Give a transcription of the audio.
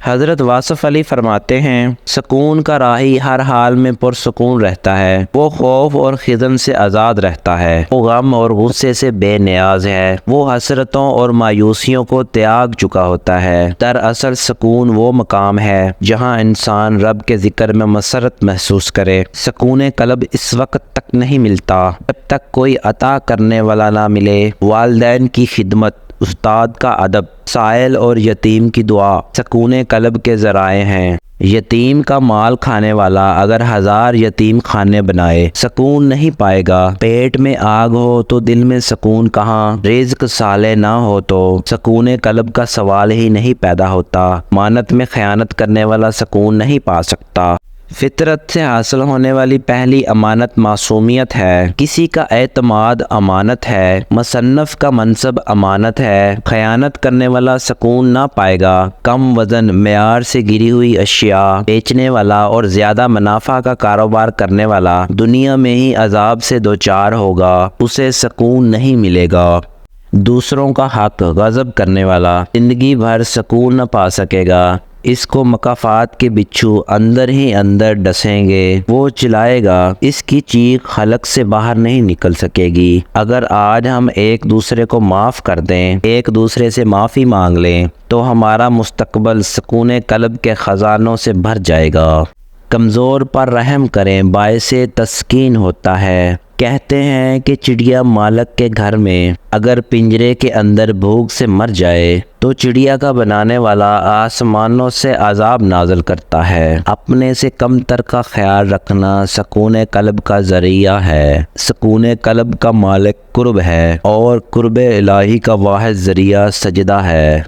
حضرت واصف علی فرماتے ہیں، سکون کا راہی ہر حال میں پرسکون رہتا ہے، وہ خوف اور خزن سے آزاد رہتا ہے، وہ غم اور غصے سے بے نیاز ہے، وہ حسرتوں اور مایوسیوں کو تیاگ چکا ہوتا ہے۔ دراصل سکون وہ مقام ہے جہاں انسان رب کے ذکر میں مسرت محسوس کرے۔ سکون قلب اس وقت تک نہیں ملتا جب تک کوئی عطا کرنے والا نہ ملے۔ والدین کی خدمت، استاد کا ادب، سائل اور یتیم کی دعا سکون قلب کے ذرائع ہیں۔ یتیم کا مال کھانے والا اگر 1000 یتیم خانے بنائے سکون نہیں پائے گا۔ پیٹ میں آگ ہو تو دل میں سکون کہاں؟ رزق صالح نہ ہو تو سکون قلب کا سوال ہی نہیں پیدا ہوتا۔ امانت میں خیانت کرنے والا سکون نہیں پا سکتا۔ فطرت سے حاصل ہونے والی پہلی امانت معصومیت ہے۔ کسی کا اعتماد امانت ہے، مصنف کا منصب امانت ہے۔ خیانت کرنے والا سکون نہ پائے گا۔ کم وزن، معیار سے گری ہوئی اشیاء بیچنے والا اور زیادہ منافع کا کاروبار کرنے والا دنیا میں ہی عذاب سے دوچار ہوگا، اسے سکون نہیں ملے گا۔ دوسروں کا حق غصب کرنے والا زندگی بھر سکون نہ پا سکے گا، اس کو مکافات کے بچھو اندر ہی اندر ڈسیں گے، وہ چلائے گا، اس کی چیخ حلق سے باہر نہیں نکل سکے گی۔ اگر آج ہم ایک دوسرے کو معاف کر دیں، ایک دوسرے سے معافی مانگ لیں تو ہمارا مستقبل سکون قلب کے خزانوں سے بھر جائے گا۔ کمزور پر رحم کریں، باعث تسکین ہوتا ہے۔ کہتے ہیں کہ چڑیا مالک کے گھر میں اگر پنجرے کے اندر بھوک سے مر جائے تو چڑیا کا بنانے والا آسمانوں سے عذاب نازل کرتا ہے۔ اپنے سے کم تر کا خیال رکھنا سکون قلب کا ذریعہ ہے۔ سکون قلب کا مالک قرب ہے اور قرب الہی کا واحد ذریعہ سجدہ ہے۔